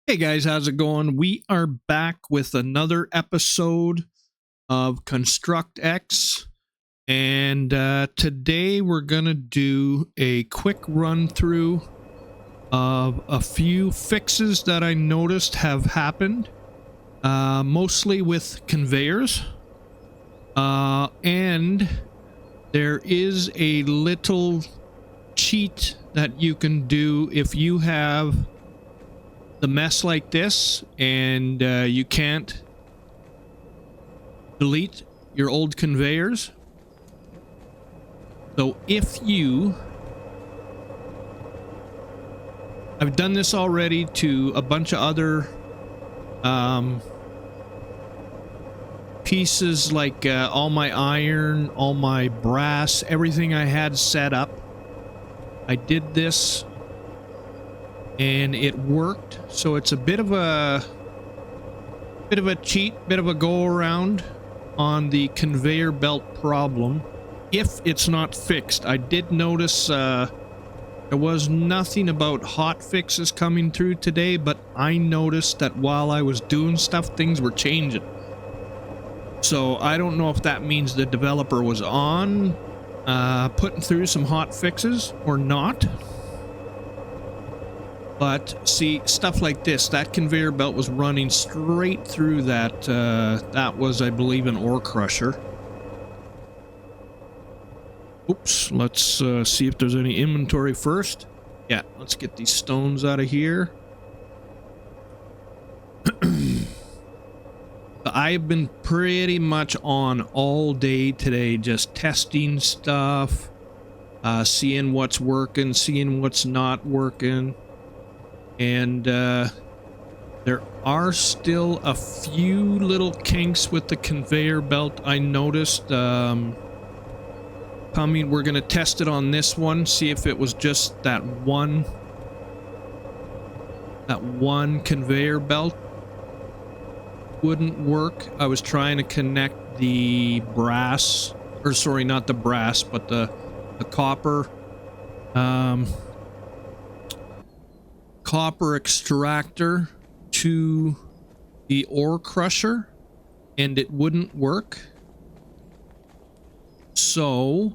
Hey guys, how's it going? We are back with another episode of ConstructEx, and today we're gonna do a quick run through of a few fixes that I noticed have happened, mostly with conveyors, and there is a little cheat that you can do if you have the mess like this and you can't delete your old conveyors. So if you, I've done this already to a bunch of other pieces, like all my iron, all my brass, everything I had set up. I did this and it worked. So it's a bit of a cheat, bit of a go around on the conveyor belt problem if it's not fixed. I did notice there was nothing about hot fixes coming through today, but I noticed that while I was doing stuff, things were changing. So I don't know if that means the developer was on putting through some hot fixes or not. But see, stuff like this, that conveyor belt was running straight through that. That was, I believe, an ore crusher. Oops, let's see if there's any inventory first. Yeah, let's get these stones out of here. I've been pretty much on all day today, just testing stuff, seeing what's working, seeing what's not working. And there are still a few little kinks with the conveyor belt I noticed coming. We're going to test it on this one, see if it was just that one conveyor belt wouldn't work. I was trying to connect the brass, or sorry, not the brass, but the copper copper extractor to the ore crusher, and it wouldn't work. So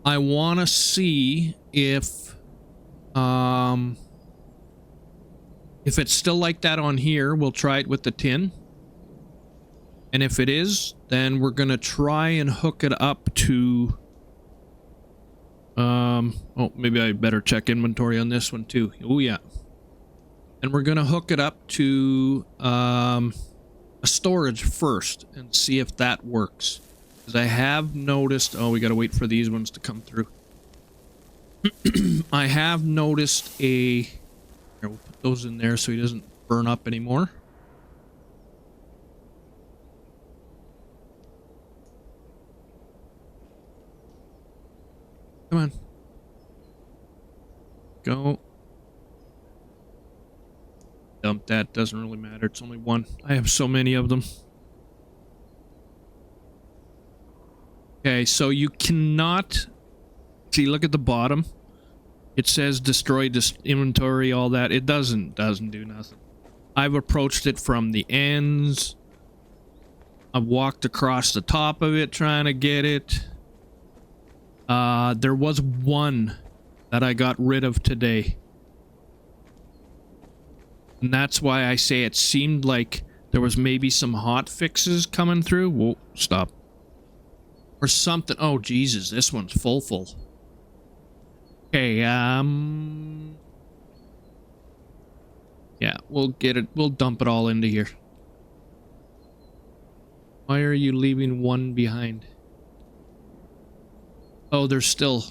I want to see if it's still like that on here. We'll try it with the tin, and if it is, then we're gonna try and hook it up to oh, maybe I better check inventory on this one too. Oh yeah. And we're gonna hook it up to a storage first and see if that works, because I have noticed, oh, we gotta wait for these ones to come through. I have noticed here, we'll put those in there so he doesn't burn up anymore. Come on. Go. Dump that. Doesn't really matter. It's only one. I have so many of them. Okay, so you cannot... See, look at the bottom. It says destroy inventory, all that. It doesn't do nothing. I've approached it from the ends. I've walked across the top of it trying to get it. There was one that I got rid of today. And that's why I say it seemed like there was maybe some hot fixes coming through. Whoa, stop. Or something. Oh, Jesus, this one's full. Okay, yeah, we'll get it. We'll dump it all into here. Why are you leaving one behind? Oh, there's still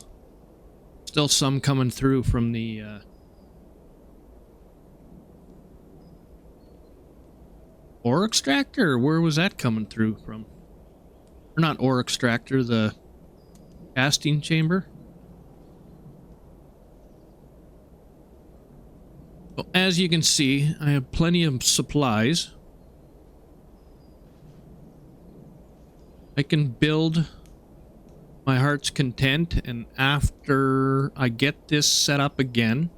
some coming through from the ore extractor. Where was that coming through from? Or not ore extractor, the casting chamber. Well, as you can see, I have plenty of supplies. I can build my heart's content, and after I get this set up again,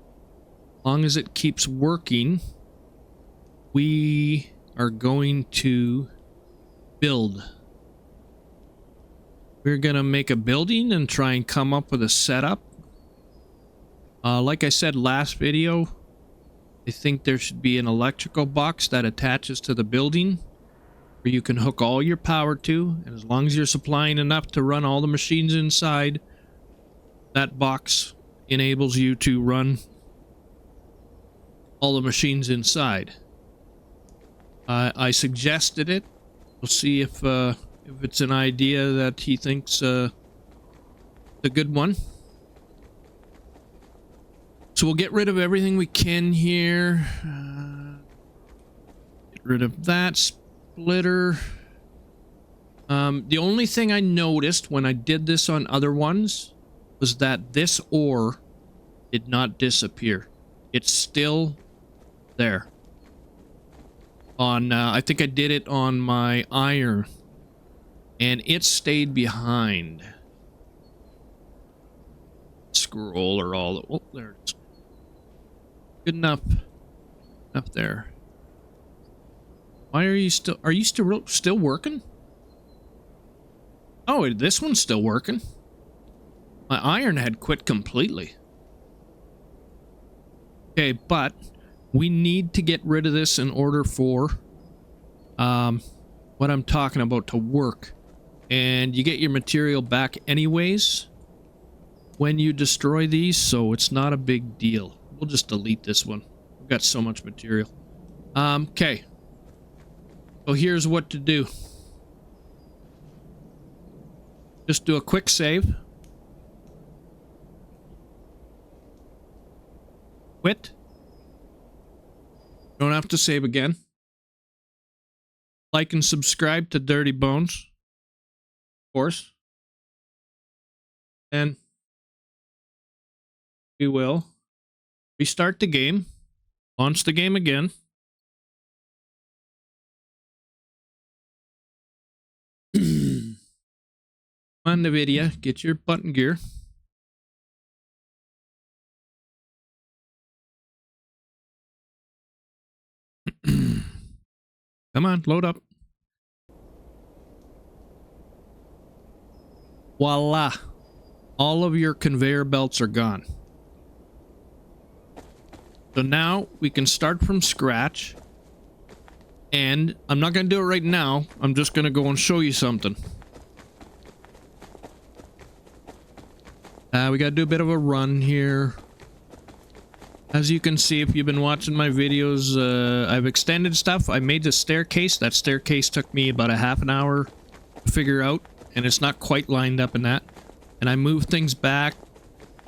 long as it keeps working, we are going to build. We're going to make a building and try and come up with a setup. Like I said last video, I think there should be an electrical box that attaches to the building where you can hook all your power to, and as long as you're supplying enough to run all the machines inside, that box enables you to run all the machines inside. I suggested it. We'll see if it's an idea that he thinks a good one. So we'll get rid of everything we can here. Get rid of that splitter. The only thing I noticed when I did this on other ones was that this ore did not disappear. It's still there. On I think I did it on my iron, and it stayed behind. Scroll or all. Oh, there it is. Good enough. Enough there. Why are you still? Are you still working? Oh, this one's still working. My iron had quit completely. Okay, but we need to get rid of this in order for what I'm talking about to work. And you get your material back anyways when you destroy these, so it's not a big deal. We'll just delete this one. We've got so much material. Okay. So here's what to do. Just do a quick save. Quit. Don't have to save again. Like and subscribe to Dirty Bones. Of course. And we will restart the game. Launch the game again. Come on, NVIDIA. Get your button gear. Come on, load up. Voila. All of your conveyor belts are gone. So now we can start from scratch. And I'm not going to do it right now. I'm just going to go and show you something. We got to do a bit of a run here. As you can see, if you've been watching my videos, I've extended stuff. I made the staircase. That staircase took me about a half an hour to figure out, and it's not quite lined up in that. And I moved things back,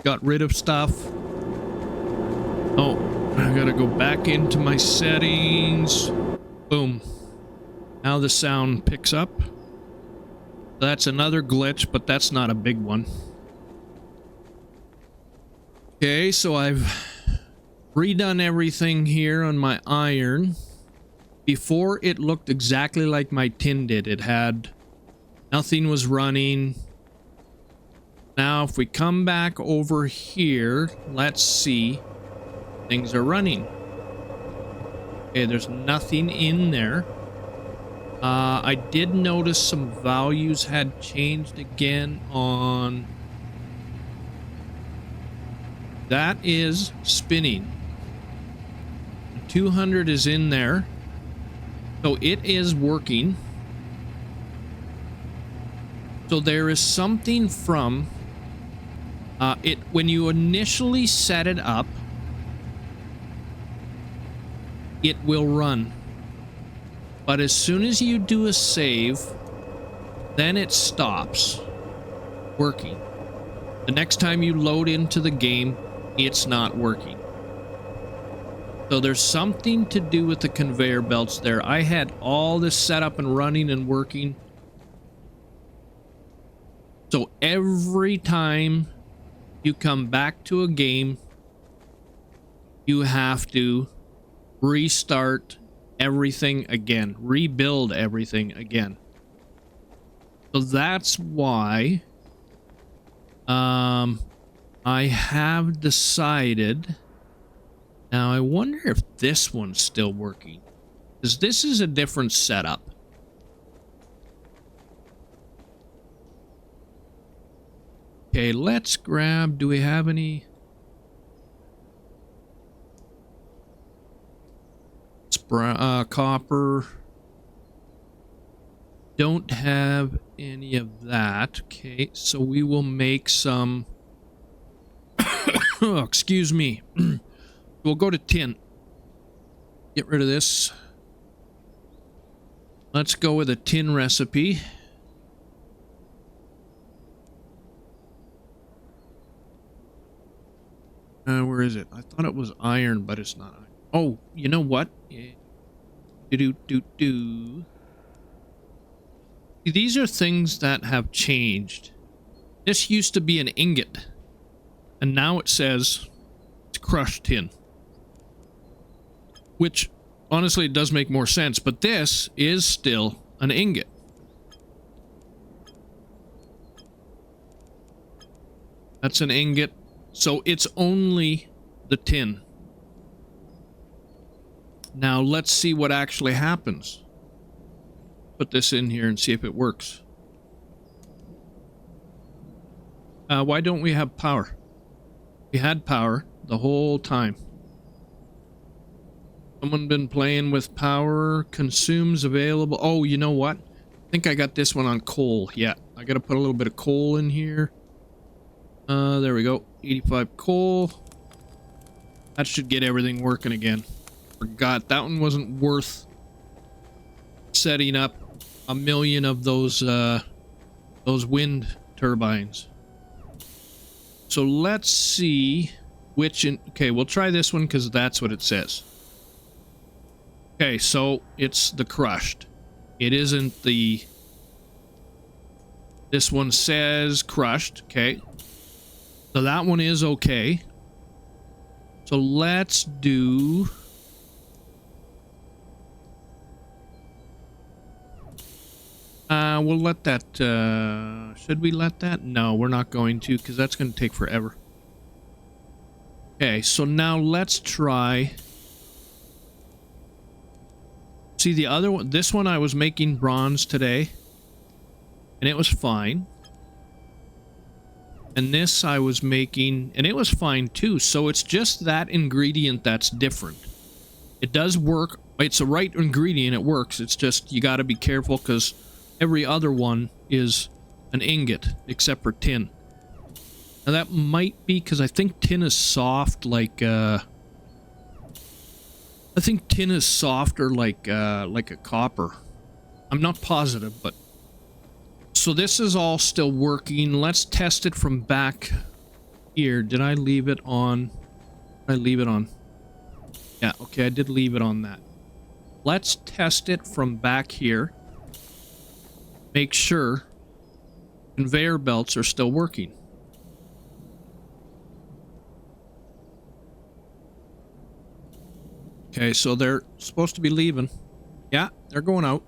got rid of stuff. Oh, I gotta go back into my settings. Boom. Now the sound picks up. That's another glitch, but that's not a big one. Okay, so I've redone everything here on my iron. Before, it looked exactly like my tin did. It had nothing was running. Now if we come back over here, let's see. Things are running. Okay, there's nothing in there. I did notice some values had changed again on... That is spinning. 200 is in there. So it is working. So there is something from it when you initially set it up, it will run. But as soon as you do a save, then it stops working. The next time you load into the game, it's not working. So there's something to do with the conveyor belts there. I had all this set up and running and working. So every time you come back to a game, you have to restart everything again, rebuild everything again. So that's why I have decided Now I wonder if this one's still working, because this is a different setup. Okay, let's grab, do we have any? Copper. Don't have any of that. Okay, so we will make some. Oh, excuse me. We'll go to tin. Get rid of this. Let's go with a tin recipe. Where is it? I thought it was iron, but it's not iron. Oh, you know what? These are things that have changed. This used to be an ingot, and now it says it's crushed tin. Which, honestly, it does make more sense, but this is still an ingot. That's an ingot, so it's only the tin. Now let's see what actually happens. Put this in here and see if it works. Why don't we have power? We had power the whole time. Someone been playing with power. Consumes available. Oh, you know what? I think I got this one on coal. Yeah, I gotta put a little bit of coal in here. There we go. 85 coal. That should get everything working again. Forgot that one wasn't worth setting up a million of those wind turbines. So let's see which okay, we'll try this one because that's what it says. Okay, so it's the crushed. It isn't the... This one says crushed, okay. So that one is okay. So let's do... We'll let that, should we let that? No, we're not going to, because that's going to take forever. Okay, so now let's try... See, the other one, this one I was making bronze today, and it was fine. And this I was making, and it was fine too, so it's just that ingredient that's different. It does work, it's the right ingredient, it works, it's just, you gotta be careful, because every other one is an ingot, except for tin. Now that might be, because I think tin is soft, like, I think tin is softer like a copper. I'm not positive, but... So this is all still working. Let's test it from back here. Did I leave it on? Did I leave it on? Yeah, okay, I did leave it on that. Let's test it from back here. Make sure conveyor belts are still working. Okay, so they're supposed to be leaving. Yeah, they're going out.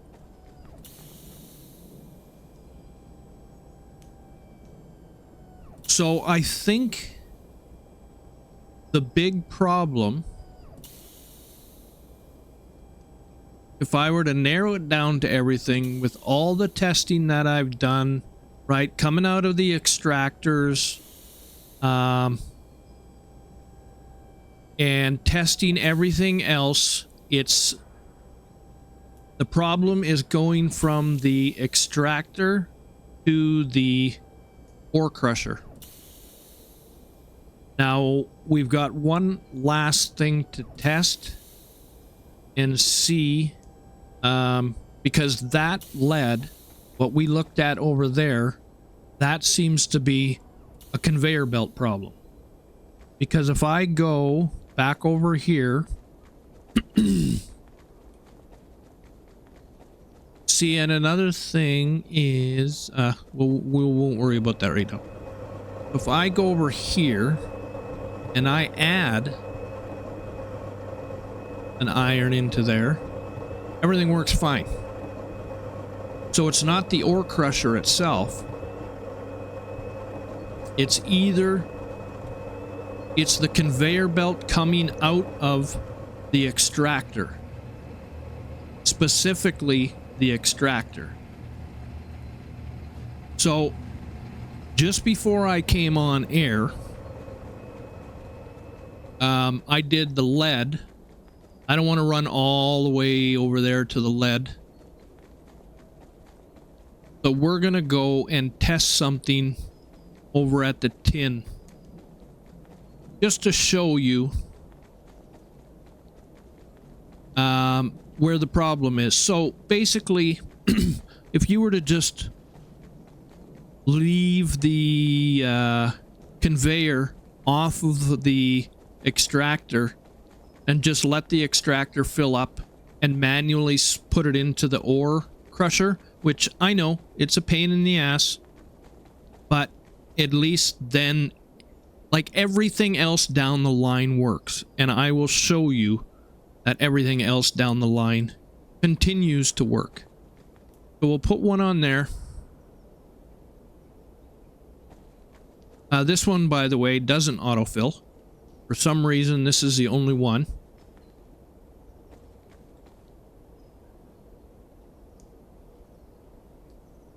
So I think the big problem, if I were to narrow it down to everything with all the testing that I've done, right, coming out of the extractors, and testing everything else, it's the problem is going from the extractor to the ore crusher. Now we've got one last thing to test and see, because that lead, what we looked at over there, that seems to be a conveyor belt problem. Because if I go back over here, see, and another thing is, we won't worry about that right now. If I go over here and I add an iron into there, everything works fine. So it's not the ore crusher itself. It's either It's the conveyor belt coming out of the extractor. Specifically, the extractor. So, just before I came on air, I did the lead. I don't want to run all the way over there to the lead. So we're going to go and test something over at the tin. Just to show you where the problem is. So basically, if you were to just leave the conveyor off of the extractor and just let the extractor fill up and manually put it into the ore crusher, which I know it's a pain in the ass, but at least then, like, everything else down the line works, and I will show you that everything else down the line continues to work. So we'll put one on there. This one, by the way, doesn't autofill. For some reason, this is the only one.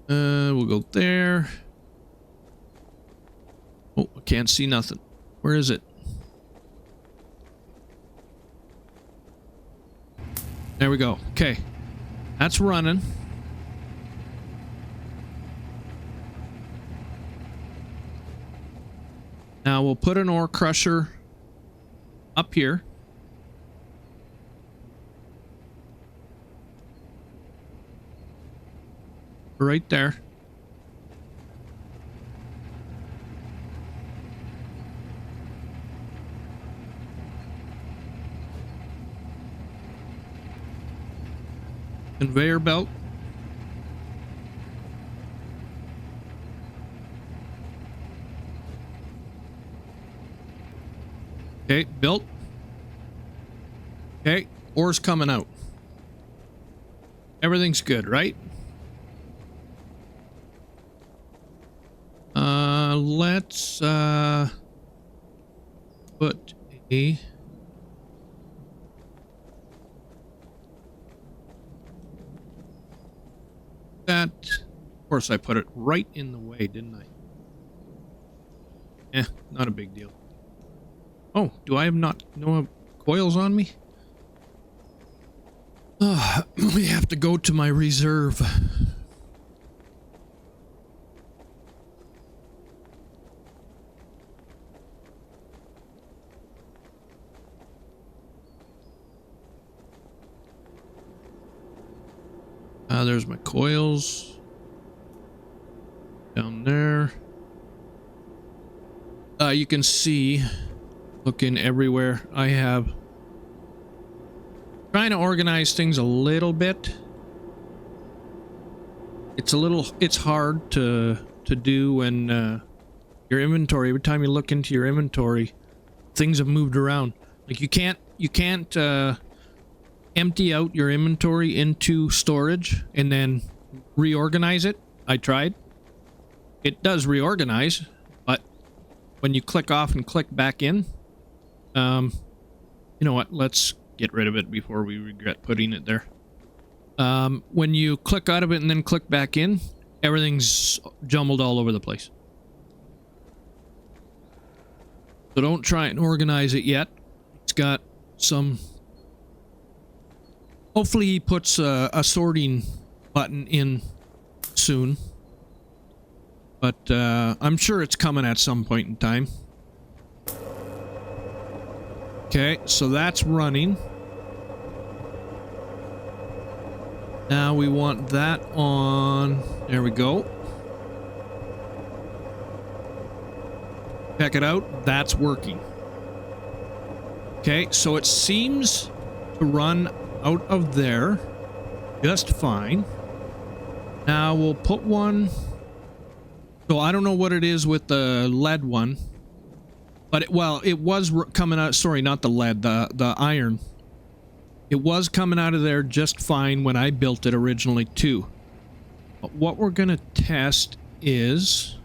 We'll go there. Oh, I can't see nothing. Where is it? There we go. Okay. That's running. Now we'll put an ore crusher up here. Right there. Conveyor belt. Okay, built. Okay, ore's coming out. Everything's good, right? Let's put a that. Of course, I put it right in the way, didn't I? Eh, not a big deal. Oh, do I have no coils on me? We have to go to my reserve. There's my coils. Down there. You can see, looking everywhere, I have trying to organize things a little bit. It's hard to do when your inventory, every time you look into your inventory, things have moved around. Like you can't empty out your inventory into storage and then reorganize it. I tried. It does reorganize, but when you click off and click back in, you know what? Let's get rid of it before we regret putting it there. When you click out of it and then click back in, everything's jumbled all over the place. So don't try and organize it yet. It's got some... Hopefully he puts a sorting button in soon. But I'm sure it's coming at some point in time. Okay, so that's running. Now we want that on. There we go. Check it out. That's working. Okay, so it seems to run out of there just fine. Now we'll put one. So I don't know what it is with the lead one, but it was coming out. Sorry, not the lead, the iron. It was coming out of there just fine when I built it originally too. But what we're gonna test is,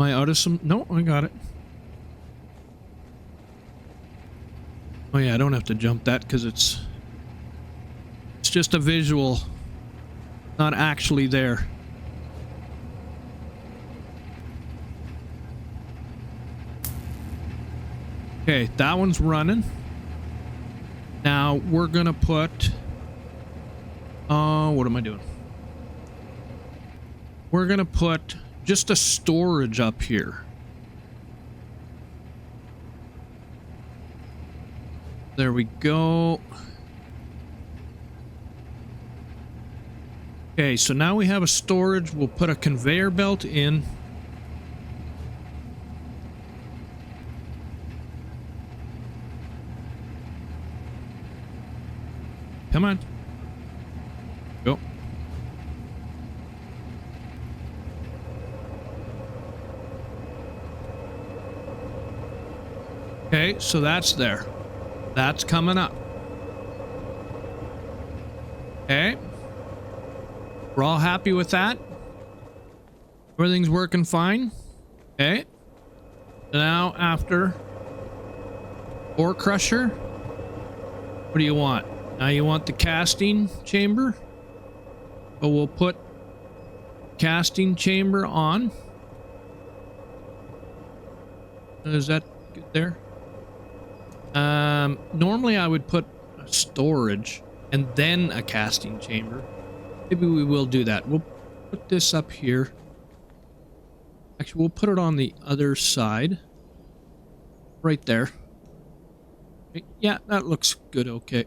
I out of some? No, I got it. Oh yeah, I don't have to jump that because it's just a visual, not actually there. Okay, that one's running. Now we're gonna put, what am I doing? We're gonna put just a storage up here. There we go. Okay, so now we have a storage. We'll put a conveyor belt in. Come on. Go. Okay, so that's there. That's coming up. Okay. We're all happy with that. Everything's working fine. Okay. Now after ore crusher, what do you want? Now you want the casting chamber? So we'll put casting chamber on. Is that good there? Normally I would put a storage and then a casting chamber. Maybe we will do that. We'll put this up here. Actually, we'll put it on the other side. Right there. Yeah, that looks good. Okay.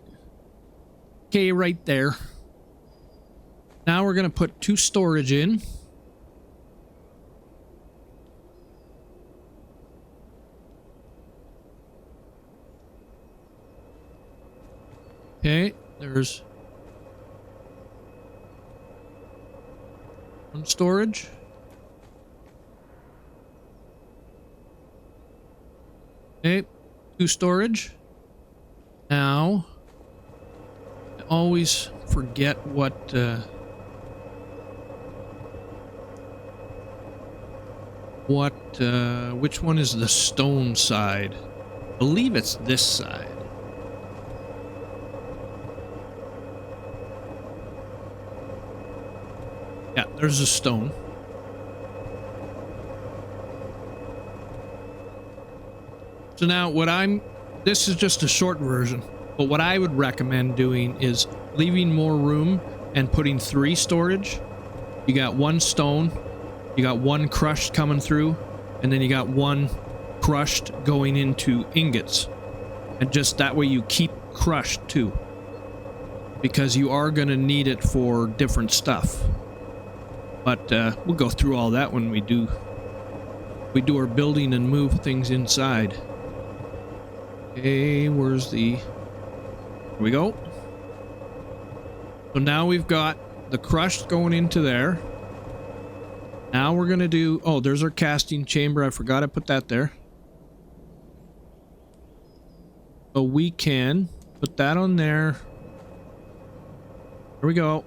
Okay, right there. Now we're going to put 2 storage in. Okay, there's 1 storage. Okay, 2 storage. Now, I always forget which one is the stone side. I believe it's this side. Yeah, there's a stone. So now this is just a short version, but what I would recommend doing is leaving more room and putting 3 storage. You got 1 stone, you got 1 crushed coming through, and then you got 1 crushed going into ingots. And just that way you keep crushed too, because you are going to need it for different stuff. But we'll go through all that when we do our building and move things inside. Okay, where's the... Here we go. So now we've got the crushed going into there. Now we're going to do... Oh, there's our casting chamber. I forgot I put that there. So we can put that on there. There we go.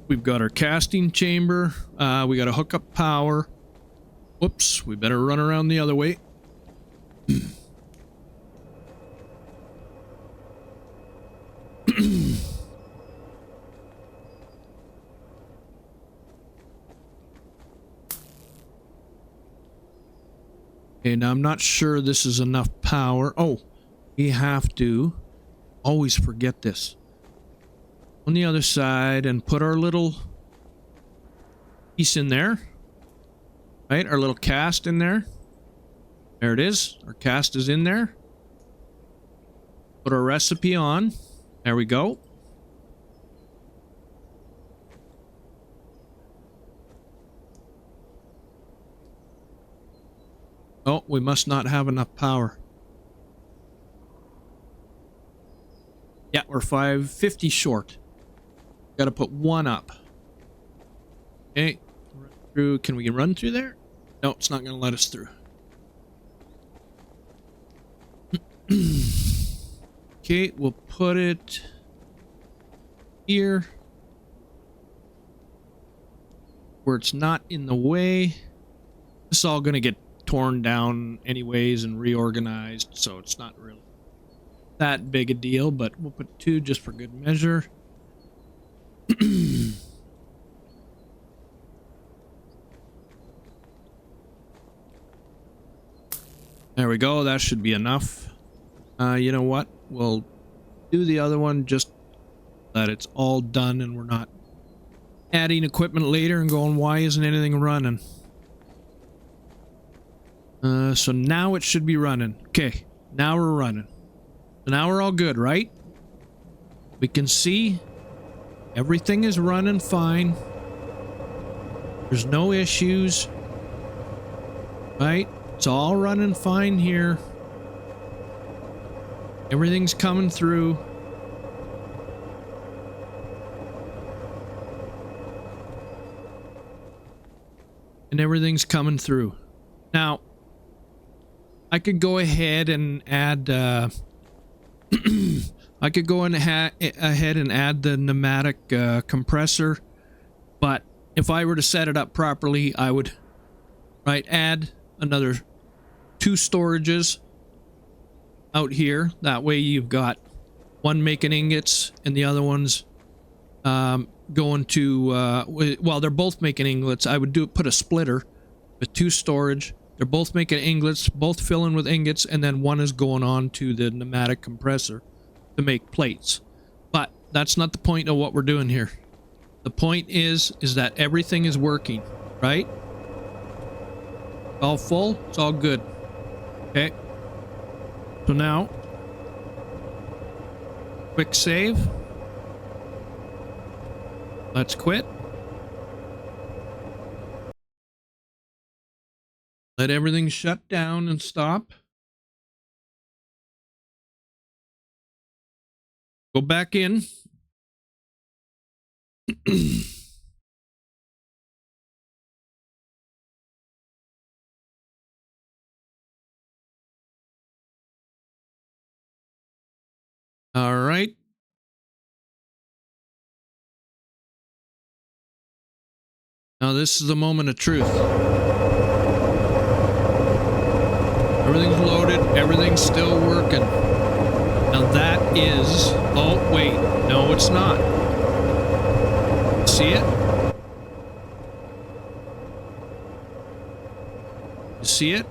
We've got our casting chamber. We got to hook up power. Whoops, we better run around the other way. Okay, now I'm not sure this is enough power. Oh, we have to always forget this. On the other side and put our little piece in there. Right, our little cast in there. There it is. Our cast is in there. Put our recipe on. There we go. Oh, we must not have enough power. Yeah, we're 550 short. Got to put 1 up. Okay. Run through. Can we run through there? No, it's not going to let us through. Okay, we'll put it here. where it's not in the way. This is all going to get torn down anyways and reorganized, so it's not really that big a deal, but we'll put 2 just for good measure. There we go. That should be enough. You know what? We'll do the other one just that it's all done and we're not adding equipment later and going, why isn't anything running? So now it should be running. Okay, now we're running. So now we're all good, right? We can see everything is running fine. There's no issues. Right? It's all running fine here. Everything's coming through. And everything's coming through. Now, I could go ahead and add I could go ahead and add the pneumatic compressor, but if I were to set it up properly, I would add another 2 storages out here. That way you've got one making ingots and the other one's going to well, they're both making ingots. I would put a splitter with 2 storage. They're both making ingots, both filling with ingots, and then one is going on to the pneumatic compressor to make plates. But that's not the point of what we're doing here. The point is that everything is working, right? It's all full, it's all good. Okay. So now, quick save. Let's quit. Let everything shut down and stop. Go back in. All right. Now this is the moment of truth. Everything's loaded. Everything's still working. Now that is... Oh, wait. No, it's not. See it? You see it?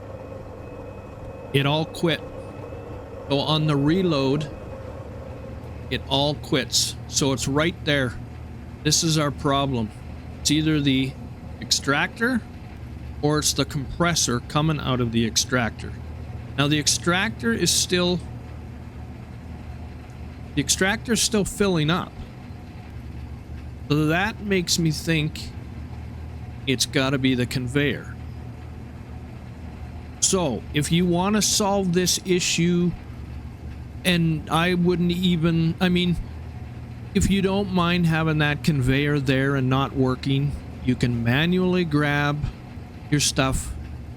It all quit. So on the reload, it all quits. So it's right there. This is our problem. It's either the extractor or it's the compressor coming out of the extractor. Now the extractor is still... The extractor's still filling up. So that makes me think it's got to be the conveyor. So if you want to solve this issue, and I wouldn't even... I mean, if you don't mind having that conveyor there and not working, you can manually grab your stuff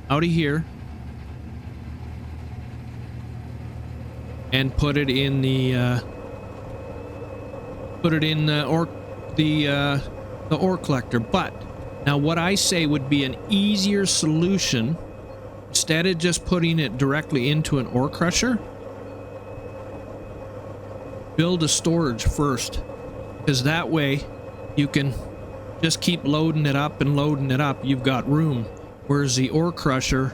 out of here and put it in the ore collector. But now what I say would be an easier solution, instead of just putting it directly into an ore crusher, build a storage first, because that way you can just keep loading it up and loading it up. You've got room. Whereas the ore crusher,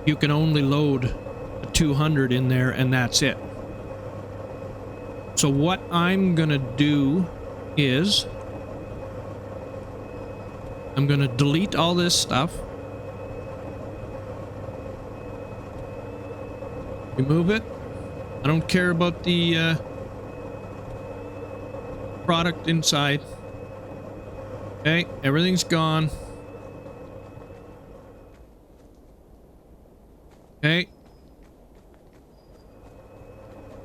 you can only load a 200 in there and that's it. So what I'm gonna do is I'm gonna delete all this stuff, remove it. I don't care about the product inside. Okay, everything's gone. Okay.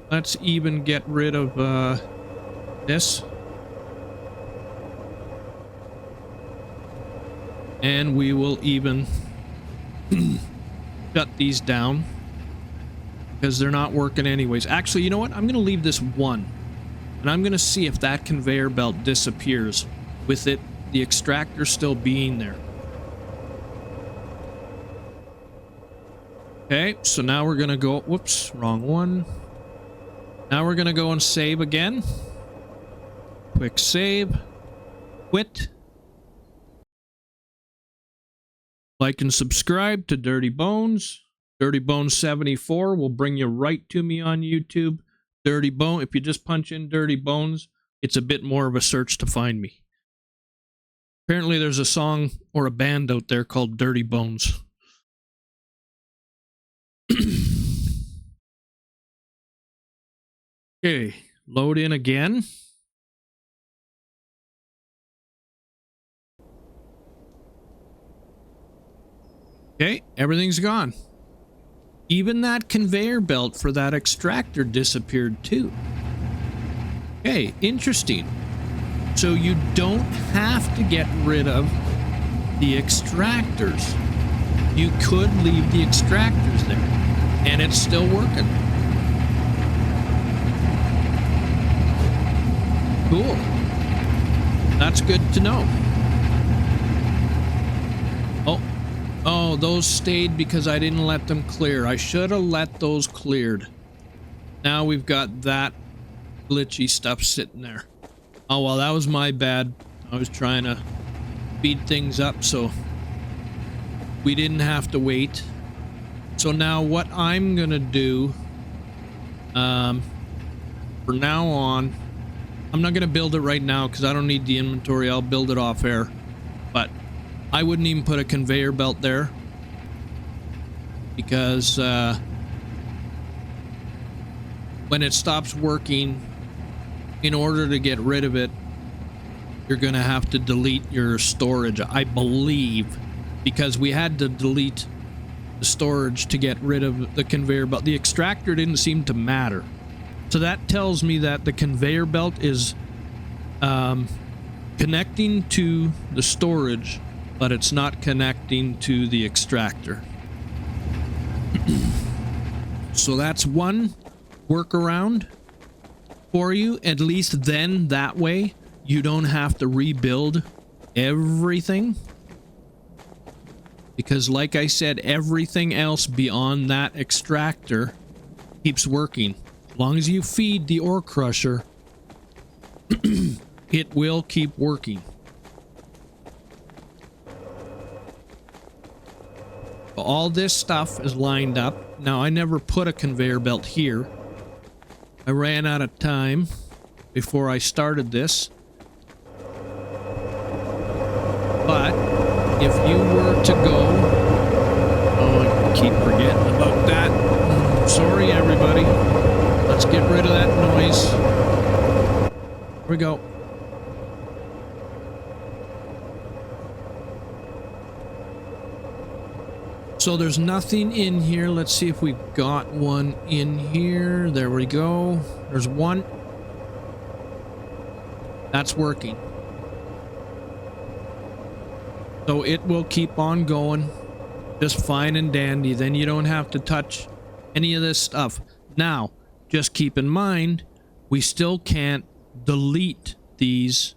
Let's even get rid of this. And we will even shut these down, because they're not working anyways. Actually, you know what? I'm going to leave this one. And I'm going to see if that conveyor belt disappears with it the extractor still being there. Okay, so now we're gonna go, whoops, wrong one. Now we're gonna go and save again. Quick save. Quit. Like and subscribe to Dirty Bones. Dirty Bones 74 will bring you right to me on YouTube. Dirty Bone, if you just punch in Dirty Bones, it's a bit more of a search to find me. Apparently there's a song or a band out there called Dirty Bones. Okay, load in again. Okay, everything's gone. Even that conveyor belt for that extractor disappeared too. Okay, interesting. So you don't have to get rid of the extractors. You could leave the extractors there, and it's still working. Cool. That's good to know. Oh, those stayed because I didn't let them clear. I should have let those cleared. Now we've got that glitchy stuff sitting there. Oh, well, that was my bad. I was trying to speed things up so we didn't have to wait. So now what I'm going to do, for now on, I'm not going to build it right now because I don't need the inventory. I'll build it off air. But I wouldn't even put a conveyor belt there because when it stops working, in order to get rid of it, you're going to have to delete your storage, I believe, because we had to delete the storage to get rid of the conveyor belt. The extractor didn't seem to matter. So that tells me that the conveyor belt is connecting to the storage, but it's not connecting to the extractor. So that's one workaround for you. At least then that way you don't have to rebuild everything. Because like I said, everything else beyond that extractor keeps working. As long as you feed the ore crusher, it will keep working. All this stuff is lined up. Now, I never put a conveyor belt here. I ran out of time before I started this. But if you were to go... Oh, I keep forgetting about that. Sorry, everybody. Let's get rid of that noise. Here we go. So there's nothing in here. Let's see if we've got one in here. There we go. There's one. That's working. So it will keep on going just fine and dandy. Then you don't have to touch any of this stuff. Now, just keep in mind, we still can't delete these.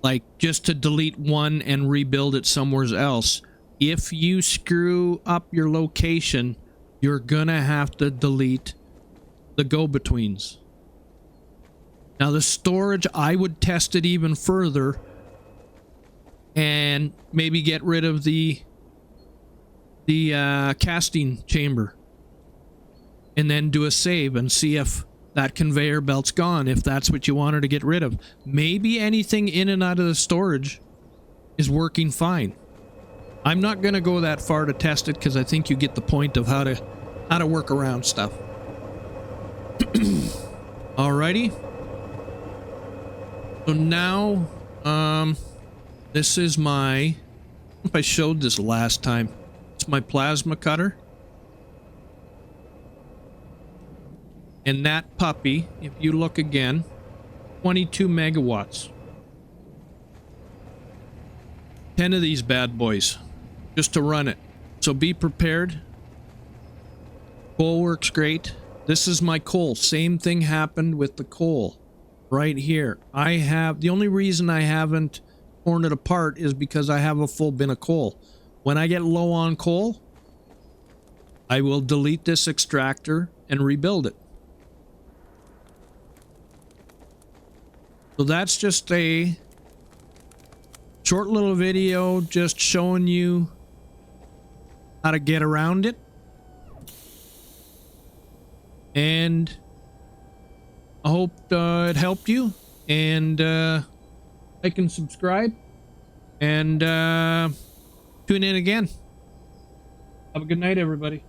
Like, just to delete one and rebuild it somewhere else. If you screw up your location, you're gonna have to delete the go-betweens. Now the storage, I would test it even further and maybe get rid of the casting chamber and then do a save and see if that conveyor belt's gone, if that's what you wanted to get rid of. Maybe anything in and out of the storage is working fine. I'm not going to go that far to test it because I think you get the point of how to work around stuff. Alrighty. So now, this is my... I don't know if I showed this last time. It's my plasma cutter. And that puppy, if you look again, 22 megawatts. 10 of these bad boys. Just to run it. So be prepared. Coal works great. This is my coal. Same thing happened with the coal. right here. I have, the only reason I haven't torn it apart is because I have a full bin of coal. When I get low on coal, I will delete this extractor and rebuild it. So that's just a short little video just showing you how to get around it. And I hope it helped you. And like and subscribe. And tune in again. Have a good night, everybody.